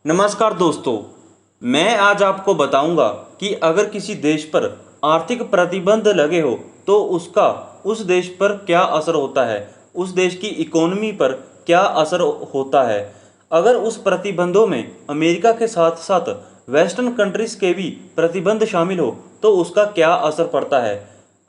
नमस्कार दोस्तों, मैं आज आपको बताऊंगा कि अगर किसी देश पर आर्थिक प्रतिबंध लगे हो तो उसका उस देश पर क्या असर होता है, उस देश की इकोनॉमी पर क्या असर होता है। अगर उस प्रतिबंधों में अमेरिका के साथ साथ वेस्टर्न कंट्रीज़ के भी प्रतिबंध शामिल हो तो उसका क्या असर पड़ता है।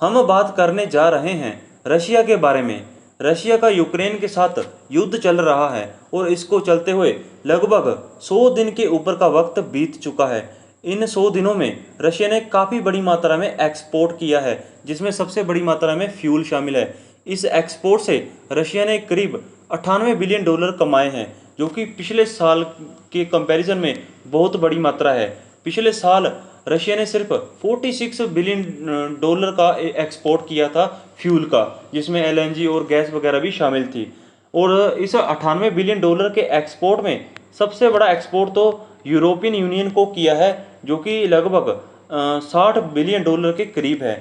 हम बात करने जा रहे हैं रशिया के बारे में। रशिया का यूक्रेन के साथ युद्ध चल रहा है और इसको चलते हुए लगभग 100 दिन के ऊपर का वक्त बीत चुका है। इन 100 दिनों में रशिया ने काफ़ी बड़ी मात्रा में एक्सपोर्ट किया है, जिसमें सबसे बड़ी मात्रा में फ्यूल शामिल है। इस एक्सपोर्ट से रशिया ने करीब 98 बिलियन डॉलर कमाए हैं, जो कि पिछले साल के कंपैरिजन में बहुत बड़ी मात्रा है। पिछले साल रशिया ने सिर्फ 46 बिलियन डॉलर का एक्सपोर्ट किया था फ्यूल का, जिसमें एलएनजी और गैस वगैरह भी शामिल थी। और इस 98 बिलियन डॉलर के एक्सपोर्ट में सबसे बड़ा एक्सपोर्ट तो यूरोपियन यूनियन को किया है, जो कि लगभग 60 बिलियन डॉलर के करीब है।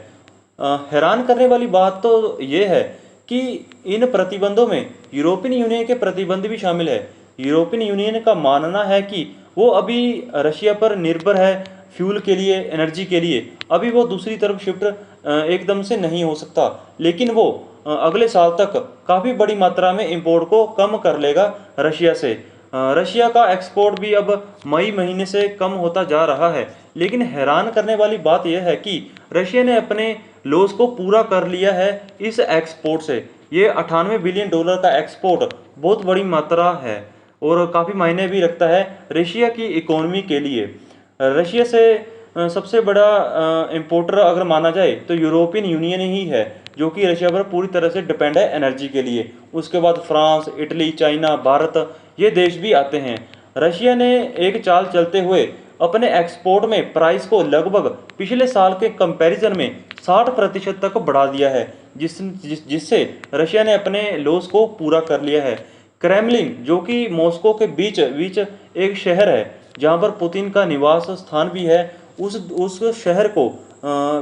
हैरान करने वाली बात तो ये है कि इन प्रतिबंधों में यूरोपियन यूनियन के प्रतिबंध भी शामिल है। यूरोपियन यूनियन का मानना है कि वो अभी रशिया पर निर्भर है फ्यूल के लिए, एनर्जी के लिए। अभी वो दूसरी तरफ शिफ्ट एकदम से नहीं हो सकता, लेकिन वो अगले साल तक काफ़ी बड़ी मात्रा में इंपोर्ट को कम कर लेगा रशिया से। रशिया का एक्सपोर्ट भी अब मई महीने से कम होता जा रहा है। लेकिन हैरान करने वाली बात यह है कि रशिया ने अपने लॉस को पूरा कर लिया है इस एक्सपोर्ट से। ये 98 बिलियन डॉलर का एक्सपोर्ट बहुत बड़ी मात्रा है और काफ़ी मायने भी रखता है रशिया की इकोनॉमी के लिए। रशिया से सबसे बड़ा इंपोर्टर अगर माना जाए तो यूरोपियन यूनियन ही है, जो कि रशिया पर पूरी तरह से डिपेंड है एनर्जी के लिए। उसके बाद फ्रांस, इटली, चाइना, भारत, ये देश भी आते हैं। रशिया ने एक चाल चलते हुए अपने एक्सपोर्ट में प्राइस को लगभग पिछले साल के कंपैरिजन में 60% तक बढ़ा दिया है, जिससे रशिया ने अपने लॉस को पूरा कर लिया है। क्रेमलिन, जो कि मॉस्को के बीच बीच एक शहर है जहाँ पर पुतिन का निवास स्थान भी है, उस शहर को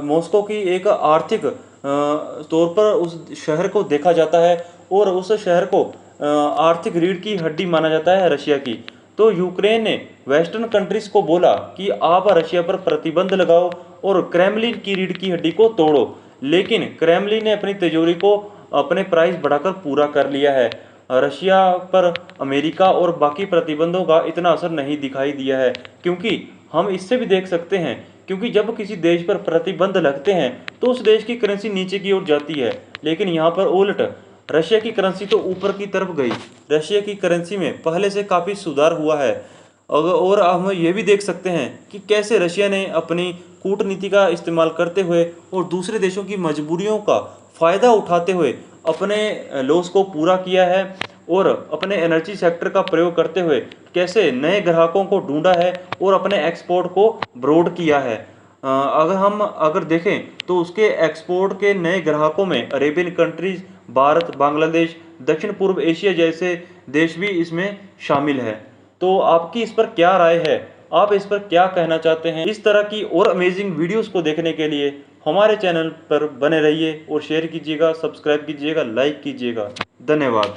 मॉस्को की एक आर्थिक तौर पर उस शहर को देखा जाता है और उस शहर को आर्थिक रीढ़ की हड्डी माना जाता है रशिया की। तो यूक्रेन ने वेस्टर्न कंट्रीज को बोला कि आप रशिया पर प्रतिबंध लगाओ और क्रेमलिन की रीढ़ की हड्डी को तोड़ो, लेकिन क्रेमलिन ने अपनी तिजोरी को अपने प्राइस बढ़ाकर पूरा कर लिया है। रशिया पर अमेरिका और बाकी प्रतिबंधों का इतना असर नहीं दिखाई दिया है, क्योंकि हम इससे भी देख सकते हैं, क्योंकि जब किसी देश पर प्रतिबंध लगते हैं तो उस देश की करेंसी नीचे की ओर जाती है, लेकिन यहाँ पर उल्ट रशिया की करेंसी तो ऊपर की तरफ गई। रशिया की करेंसी में पहले से काफ़ी सुधार हुआ है। और हम ये भी देख सकते हैं कि कैसे रशिया ने अपनी कूटनीति का इस्तेमाल करते हुए और दूसरे देशों की मजबूरियों का फ़ायदा उठाते हुए अपने लॉस को पूरा किया है और अपने एनर्जी सेक्टर का प्रयोग करते हुए कैसे नए ग्राहकों को ढूंढा है और अपने एक्सपोर्ट को ब्रॉड किया है। अगर देखें तो उसके एक्सपोर्ट के नए ग्राहकों में अरेबियन कंट्रीज, भारत, बांग्लादेश, दक्षिण पूर्व एशिया जैसे देश भी इसमें शामिल है। तो आपकी इस पर क्या राय है? आप इस पर क्या कहना चाहते हैं? इस तरह की और अमेजिंग वीडियोस को देखने के लिए हमारे चैनल पर बने रहिए और शेयर कीजिएगा, सब्सक्राइब कीजिएगा, लाइक कीजिएगा। धन्यवाद।